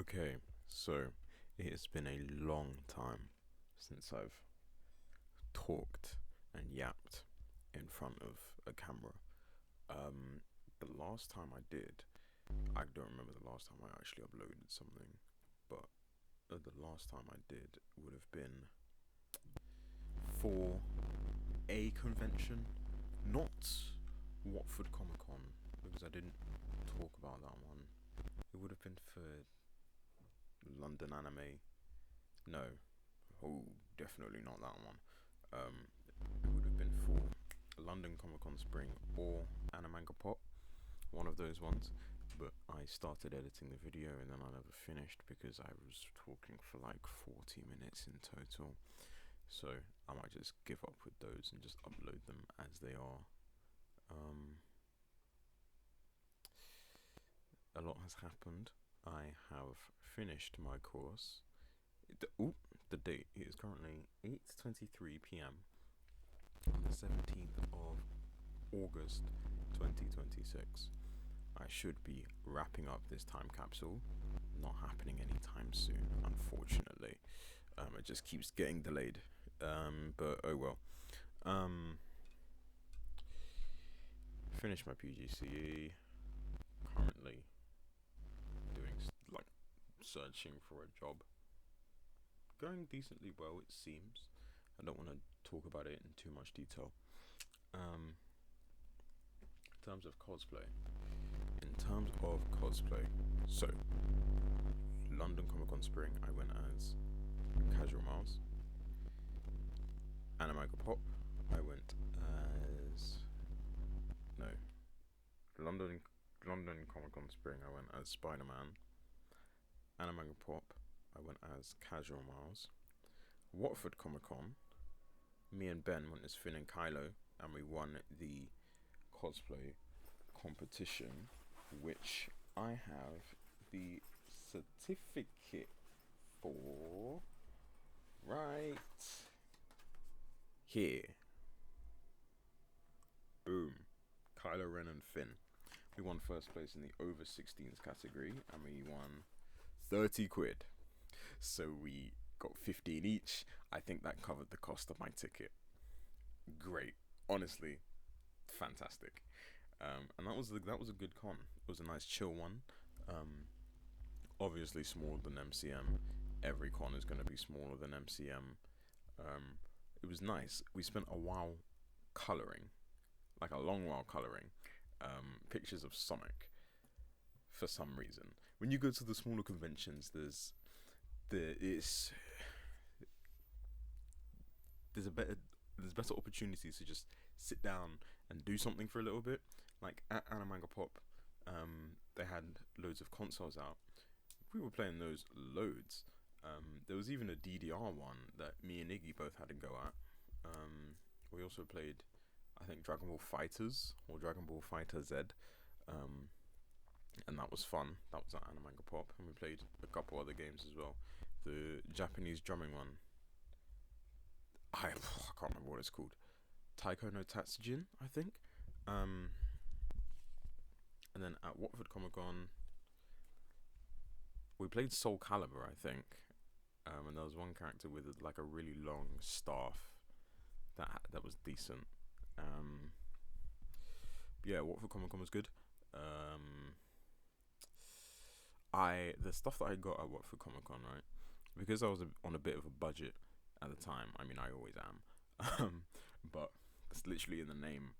Okay, so it has been a long time since I've talked and yapped in front of a camera. Um, the last time I did, I don't remember the last time I actually uploaded something, but the last time I did would have been for a convention, not Watford Comic Con, because I didn't talk about that one. It would have been for London Anime. No, definitely not that one. Um, it would have been for London Comic Con Spring or Animanga Pop, one of those ones. But I started editing the video and then I never finished because I was talking for like 40 minutes in total. So I might just give up with those and just upload them as they are. A lot has happened. I have finished my course. The date is currently 8:23 p.m. on the 17th of August 2026. I should be wrapping up this time capsule. Not happening anytime soon, unfortunately. It just keeps getting delayed. But oh well. Finished my PGCE. Currently doing like searching for a job. Going decently well, it seems. I don't want to talk about it in too much detail. In terms of cosplay. So, London Comic Con Spring, I went as Casual Miles. Animago Pop, I went as London Comic Con Spring, I went as Spider-Man. Animago Pop, I went as Casual Miles. Watford Comic Con, me and Ben went as Finn and Kylo, and we won the cosplay competition, which I have the certificate for right here. Boom. Kylo Ren and Finn. We won first place in the over 16s category and we won 30 quid. So we got 15 each. I think that covered the cost of my ticket. Great. Honestly, fantastic. And that was a good con. It was a nice chill one. Obviously smaller than MCM. Every con is going to be smaller than MCM. It was nice. We spent a while colouring, like a long while colouring, pictures of Sonic. For some reason, when you go to the smaller conventions, there's better opportunities to just sit down and do something for a little bit. Like at Animanga Pop, they had loads of consoles out. We were playing those loads. There was even a DDR one that me and Iggy both had to go at. We also played, I think, Dragon Ball Fighters or Dragon Ball Fighter Z, and that was fun. That was at Animanga Pop, and we played a couple other games as well. The Japanese drumming one, I can't remember what it's called. Taiko no Tatsujin, I think. And then at Watford Comic Con, we played Soul Calibur, I think. And there was one character with like a really long staff that was decent. Yeah, Watford Comic Con was good. The stuff that I got at Watford Comic Con, right? Because I was on a bit of a budget at the time. I mean, I always am. But it's literally in the name,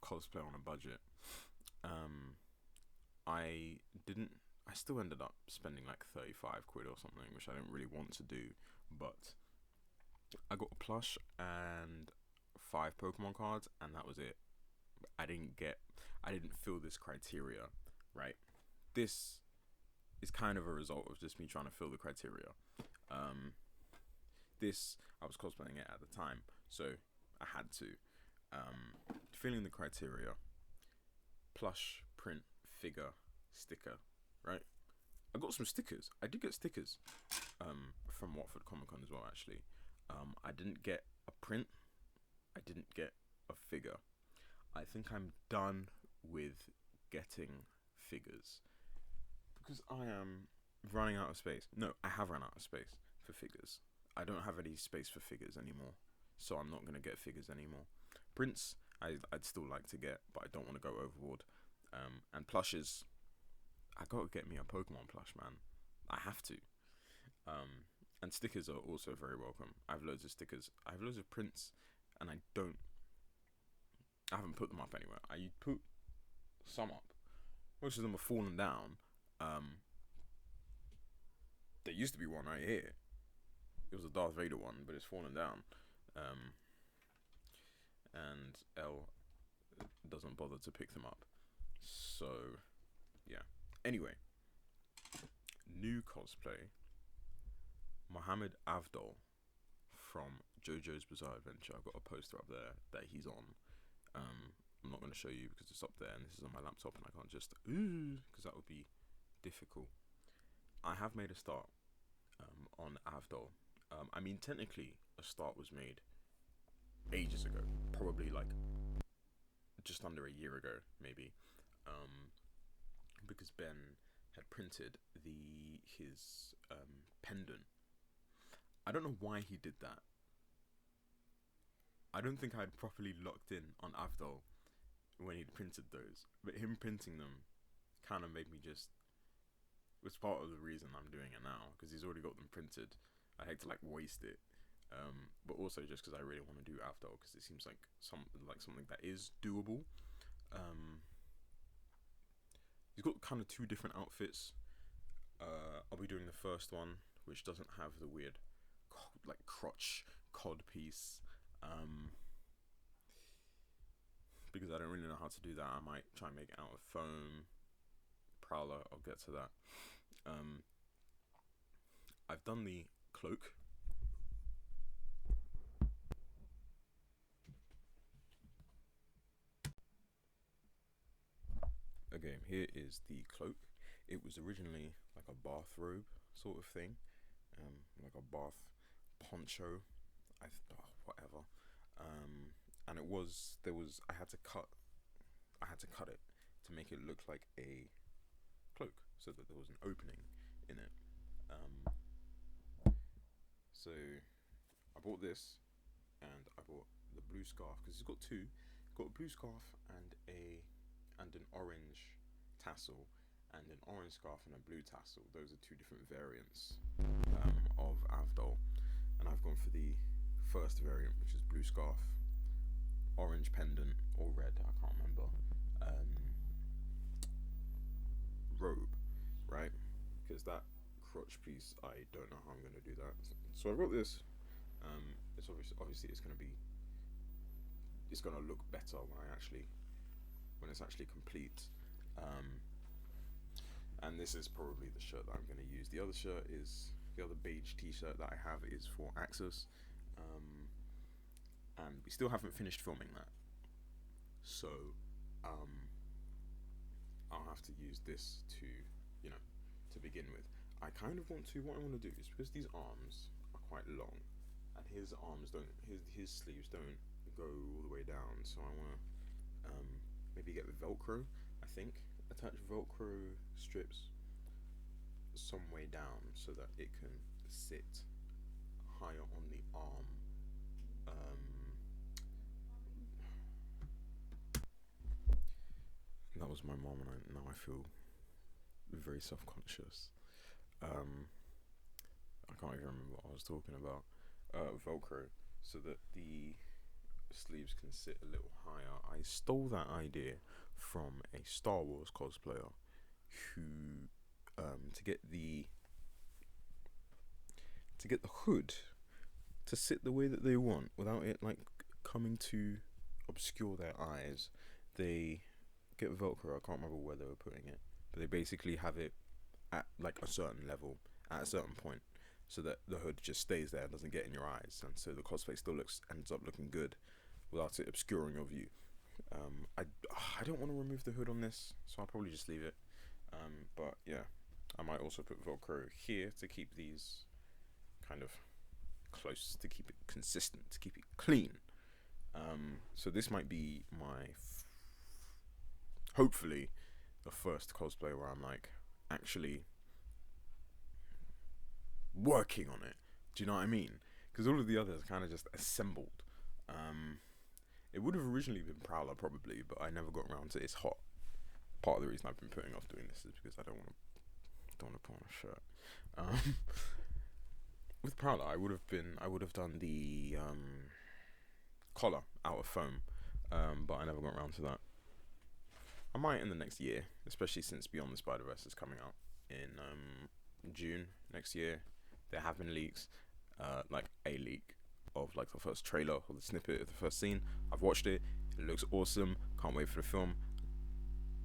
cosplay on a budget. I didn't. I still ended up spending like 35 quid or something, which I didn't really want to do. But I got a plush and 5 Pokemon cards, and that was it. I didn't fill this criteria, right? This is kind of a result of just me trying to fill the criteria. This, I was cosplaying it at the time, so I had to. Filling the criteria, plush, print, figure, sticker, right? I got some stickers. I did get stickers from Watford Comic Con as well, actually. I didn't get a print. I didn't get a figure. I think I'm done with getting figures because I am running out of space. No, I have run out of space for figures. I don't have any space for figures anymore, so I'm not gonna get figures anymore. Prints, I'd still like to get, but I don't want to go overboard. And plushes, I gotta get me a Pokemon plush, man. I have to. And stickers are also very welcome. I have loads of stickers. I have loads of prints, and I haven't put them up anywhere. I put some up. Most of them have fallen down. There used to be one right here. It was a Darth Vader one, but it's fallen down. And L doesn't bother to pick them up. So, yeah. Anyway, new cosplay. Mohammed Avdol from JoJo's Bizarre Adventure. I've got a poster up there that he's on. I'm not going to show you because it's up there and this is on my laptop and I can't just because that would be difficult. I have made a start on Avdol. I mean, technically, a start was made ages ago, probably like just under a year ago, maybe, because Ben had printed his pendant. I don't know why he did that. I don't think I'd properly locked in on Avdol when he'd printed those, but him printing them kind of made me just. Was part of the reason I'm doing it now because he's already got them printed. I hate to like waste it, but also just because I really want to do Avdol because it seems like something that is doable. He's got kind of two different outfits. I'll be doing the first one, which doesn't have the weird like crotch cod piece, because I don't really know how to do that. I might try and make it out of foam. Prowler, I'll get to that. I've done the cloak. Okay, here is the cloak. It was originally like a bathrobe sort of thing, like a bath poncho. Whatever. And I had to cut it to make it look like a cloak so that there was an opening in it. So I bought this and I bought the blue scarf because it's got two. Got a blue scarf and an orange tassel, and an orange scarf and a blue tassel. Those are two different variants of Avdol, and I've gone for the first variant, which is blue scarf, orange pendant or red, I can't remember, robe, right? Because that crotch piece, I don't know how I'm going to do that. So I wrote this. It's obviously it's going to look better when it's actually complete. And this is probably the shirt that I'm going to use. The other beige t-shirt that I have is for Axis, and we still haven't finished filming that. So I'll have to use this to begin with. What I want to do is, because these arms are quite long, and his sleeves don't go all the way down, so I want to maybe get Velcro, I think, attach Velcro strips some way down so that it can sit higher on the arm. That was my mom, and now I feel very self-conscious. I can't even remember what I was talking about. Velcro, so that the sleeves can sit a little higher. I stole that idea from a Star Wars cosplayer who, to get the hood to sit the way that they want without it like coming to obscure their eyes, they get Velcro. I can't remember where they were putting it, but they basically have it at like a certain level at a certain point, so that the hood just stays there and doesn't get in your eyes, and so the cosplay still ends up looking good without it obscuring your view. I don't want to remove the hood on this, so I'll probably just leave it. But yeah, I might also put Velcro here to keep these kind of close, to keep it consistent, to keep it clean. So this might be my hopefully the first cosplay where I'm like actually working on it. Do you know what I mean? Because all of the others kind of just assembled. It would have originally been Prowler probably, but I never got around to it. It's hot. Part of the reason I've been putting off doing this is because I don't want to put on a shirt. With Prowler, I would have done the collar out of foam, but I never got around to that. I might in the next year, especially since Beyond the Spider-Verse is coming out in June next year. There have been leaks, like a leak of like the first trailer or the snippet of the first scene. I've watched it. It looks awesome. Can't wait for the film.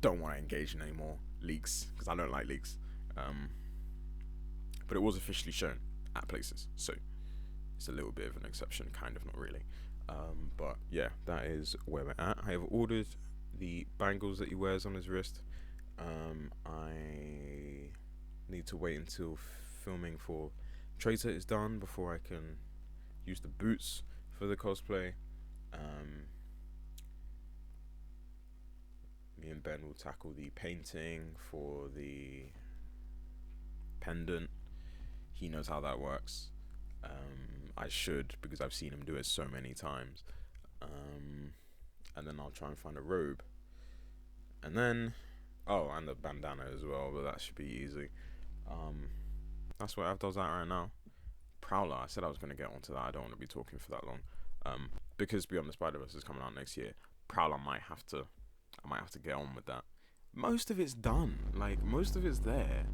Don't want to engage in any more leaks because I don't like leaks. But it was officially shown at places, so it's a little bit of an exception, kind of, not really. But yeah, that is where we're at. I have ordered the bangles that he wears on his wrist. I need to wait until filming for Traitor is done before I can use the boots for the cosplay. Me and Ben will tackle the painting for the pendant. He knows how that works. I should, because I've seen him do it so many times. And then I'll try and find a robe. And then, and the bandana as well, but that should be easy. That's what Avdol's at right now. Prowler, I said I was going to get onto that. I don't want to be talking for that long. Because Beyond the Spider-Verse is coming out next year, Prowler I might have to get on with that. Most of it's done. Like, most of it's there.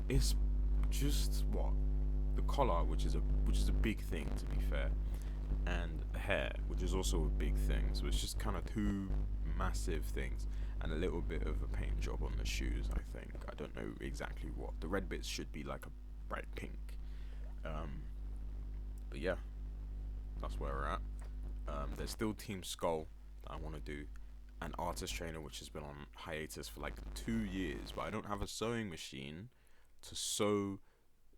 It's just the collar, which is a big thing, to be fair, and the hair, which is also a big thing. So it's just kind of two massive things, and a little bit of a paint job on the shoes. I think I don't know exactly what the red bits should be, like a bright pink. But yeah, that's where we're at. There's still Team Skull that I want to do, an artist trainer which has been on hiatus for like 2 years, but I don't have a sewing machine to sew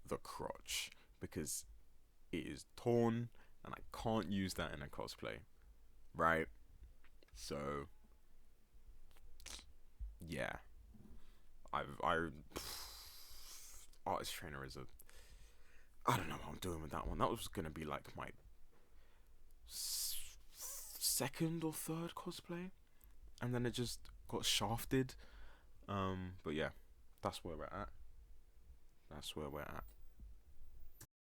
the crotch because it is torn and I can't use that in a cosplay, right? So yeah, artist trainer is I don't know what I'm doing with that one. That was gonna be like my second or third cosplay, and then it just got shafted. But yeah, that's where we're at.